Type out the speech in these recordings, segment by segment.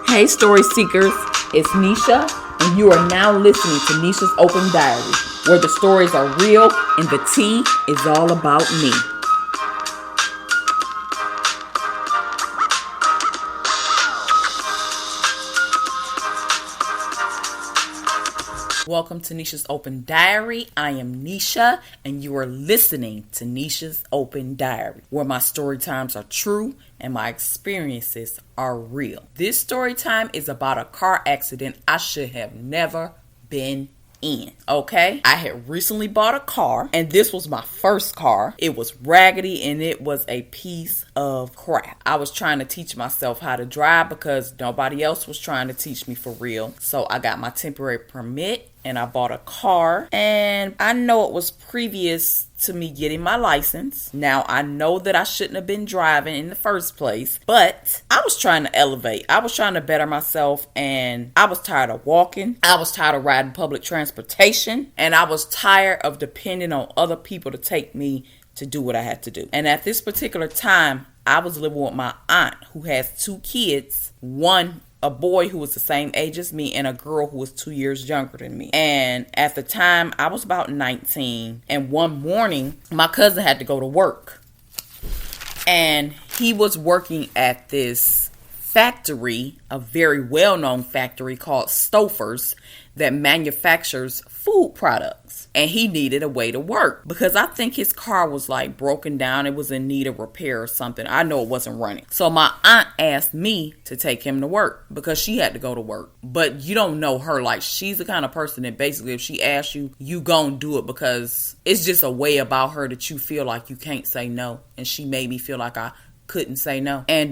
Hey story seekers, it's Nesha and you are now listening to Nesha's Open Diary, where the stories are real and the tea is all about me. Welcome to Nesha's Open Diary. I am Nesha and you are listening to Nesha's Open Diary, where my story times are true and my experiences are real. This story time is about a car accident I should have never been in. Okay, I had recently bought a car and this was my first car. It was raggedy and it was a piece of crap. I was trying to teach myself how to drive because nobody else was trying to teach me for real. So I got my temporary permit and I bought a car, and I know it was previous to me getting my license. Now I know that I shouldn't have been driving in the first place, but I was trying to elevate. I was trying to better myself, and I was tired of walking. I was tired of riding public transportation, and I was tired of depending on other people to take me to do what I had to do. And at this particular time, I was living with my aunt who has two kids, a boy who was the same age as me and a girl who was 2 years younger than me. And at the time, I was about 19. And one morning, my cousin had to go to work. And he was working at this factory, a very well-known factory called Stouffer's, that manufactures food products. And he needed a way to work because I think his car was like broken down. It was in need of repair or something. I know it wasn't running. So my aunt asked me to take him to work because she had to go to work. But you don't know her. Like, she's the kind of person that basically if she asks you, you gonna do it because it's just a way about her that you feel like you can't say no. And she made me feel like I couldn't say no. And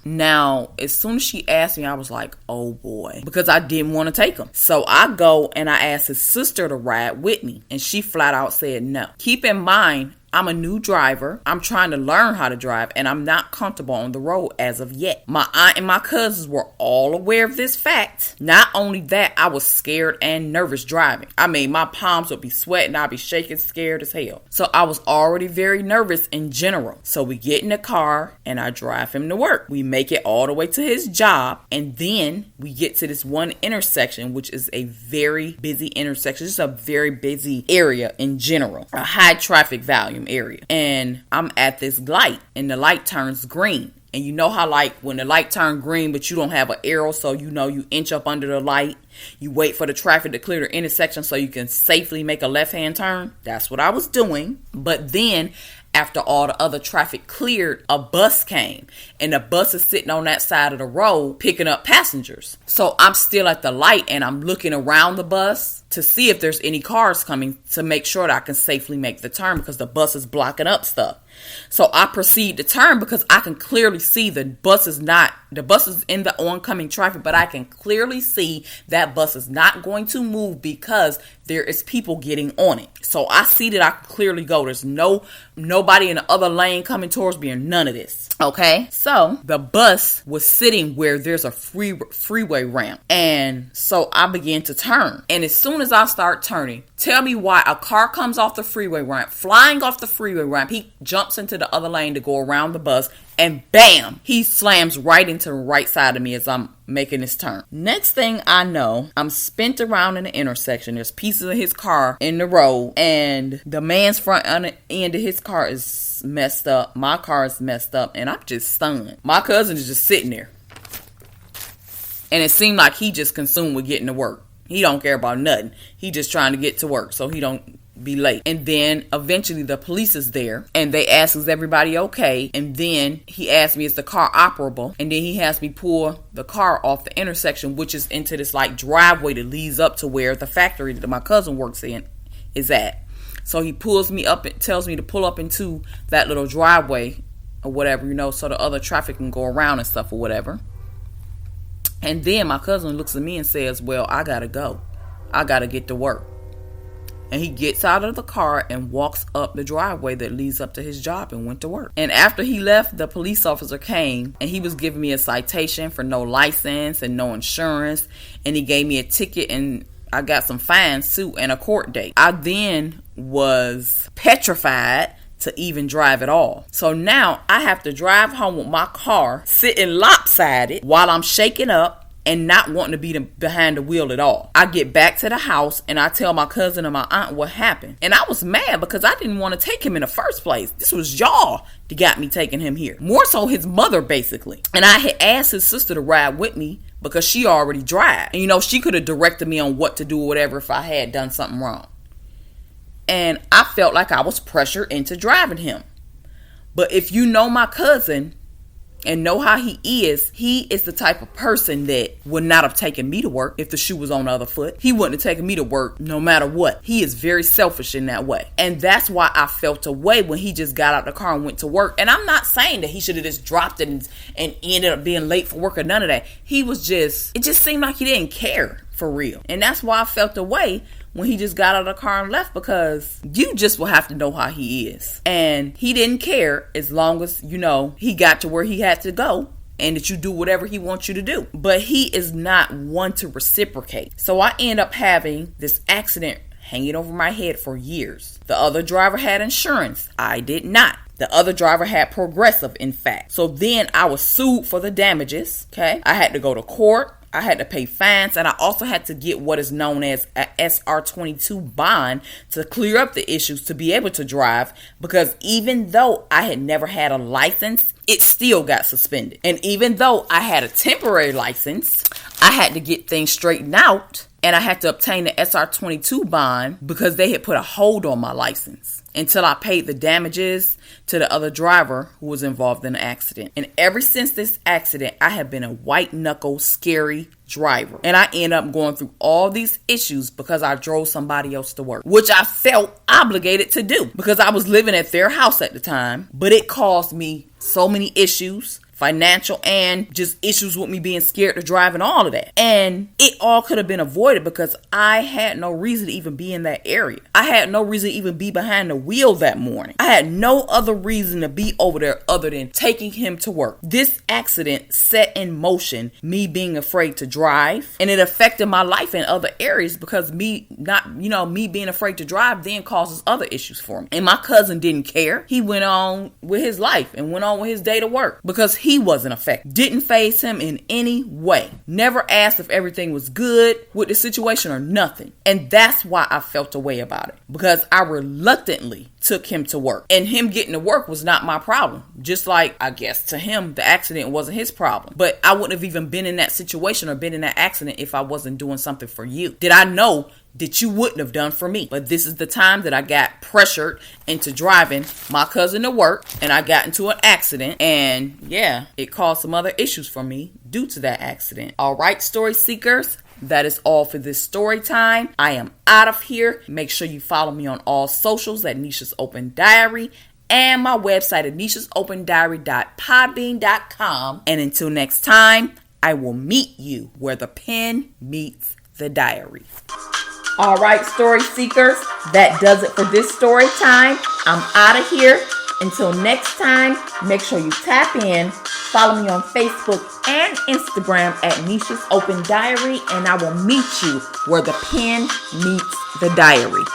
now as soon as she asked me, I was like, oh boy, because I didn't want to take him. So I go and I asked his sister to ride with me, and she flat out said no. Keep in mind, I'm a new driver. I'm trying to learn how to drive, and I'm not comfortable on the road as of yet. My aunt and my cousins were all aware of this fact. Not only that, I was scared and nervous driving. I mean, my palms would be sweating. I'd be shaking, scared as hell. So I was already very nervous in general. So we get in the car, and I drive him to work. We make it all the way to his job, and then we get to this one intersection, which is a very busy intersection. It's a very busy area in general. A high traffic volume area, and I'm at this light and the light turns green. And you know how like when the light turned green but you don't have an arrow, so you know you inch up under the light, you wait for the traffic to clear the intersection so you can safely make a left-hand turn. That's what I was doing. But then after all the other traffic cleared, a bus came, and the bus is sitting on that side of the road picking up passengers. So I'm still at the light and I'm looking around the bus to see if there's any cars coming to make sure that I can safely make the turn because the bus is blocking up stuff. So I proceed to turn because I can clearly see the bus is in the oncoming traffic, but I can clearly see that bus is not going to move because there is people getting on it. So I see that I can clearly go. There's nobody in the other lane coming towards me or none of this. Okay. So the bus was sitting where there's a freeway ramp. And so I began to turn. And as soon as I start turning, tell me why a car comes off the freeway ramp, flying off the freeway ramp. He jumps into the other lane to go around the bus, and bam, he slams right into the right side of me as I'm making this turn. Next thing I know, I'm spent around in the intersection. There's pieces of his car in the road, and the man's front end of his car is messed up. My car is messed up, and I'm just stunned. My cousin is just sitting there, and it seemed like he just consumed with getting to work. He don't care about nothing. He just trying to get to work so he don't be late. And then eventually the police is there and they ask, is everybody okay? And then he asked me, is the car operable? And then he has me pull the car off the intersection, which is into this like driveway that leads up to where the factory that my cousin works in is at. So he pulls me up and tells me to pull up into that little driveway or whatever, so the other traffic can go around and stuff or whatever. And then my cousin looks at me and says, well, I gotta go. I gotta get to work. And he gets out of the car and walks up the driveway that leads up to his job and went to work. And after he left, the police officer came and he was giving me a citation for no license and no insurance. And he gave me a ticket and I got some fines too and a court date. I then was petrified to even drive at all. So now I have to drive home with my car sitting lopsided while I'm shaking up and not wanting to be behind the wheel at all. I get back to the house and I tell my cousin and my aunt what happened. And I was mad because I didn't want to take him in the first place. This was y'all that got me taking him here. More so his mother, basically. And I had asked his sister to ride with me because she already drive. And she could have directed me on what to do or whatever if I had done something wrong. And I felt like I was pressured into driving him. But if you know my cousin and know how he is the type of person that would not have taken me to work if the shoe was on the other foot. He wouldn't have taken me to work no matter what. He is very selfish in that way. And that's why I felt away when he just got out the car and went to work. And I'm not saying that he should have just dropped it and ended up being late for work or none of that. It just seemed like he didn't care for real. And that's why I felt away when he just got out of the car and left, because you just will have to know how he is. And he didn't care as long as, he got to where he had to go and that you do whatever he wants you to do. But he is not one to reciprocate. So I end up having this accident hanging over my head for years. The other driver had insurance. I did not. The other driver had Progressive, in fact. So then I was sued for the damages. Okay. I had to go to court. I had to pay fines, and I also had to get what is known as a SR22 bond to clear up the issues to be able to drive, because even though I had never had a license, it still got suspended. And even though I had a temporary license, I had to get things straightened out, and I had to obtain the SR22 bond because they had put a hold on my license until I paid the damages to the other driver who was involved in the accident. And ever since this accident, I have been a white knuckle, scary driver. And I end up going through all these issues because I drove somebody else to work, which I felt obligated to do because I was living at their house at the time. But it caused me so many issues, financial and just issues with me being scared to drive and all of that. And it all could have been avoided because I had no reason to even be in that area. I had no reason to even be behind the wheel that morning. I had no other reason to be over there other than taking him to work. This accident set in motion me being afraid to drive, and it affected my life in other areas because me being afraid to drive then causes other issues for me. And my cousin didn't care. He went on with his life and went on with his day to work because he wasn't affected. Didn't faze him in any way. Never asked if everything was good with the situation or nothing. And that's why I felt a way about it, because I reluctantly took him to work. And him getting to work was not my problem. Just like, I guess, to him, the accident wasn't his problem. But I wouldn't have even been in that situation or been in that accident if I wasn't doing something for you. Did I know that you wouldn't have done for me? But this is the time that I got pressured into driving my cousin to work, and I got into an accident, and it caused some other issues for me due to that accident. All right, story seekers, that is all for this story time. I am out of here. Make sure you follow me on all socials at Nesha's Open Diary and my website at neshasOpenDiary.podbean.com. And until next time, I will meet you where the pen meets the diary. All right, story seekers, that does it for this story time. I'm out of here. Until next time, make sure you tap in. Follow me on Facebook and Instagram at Nesha's Open Diary, and I will meet you where the pen meets the diary.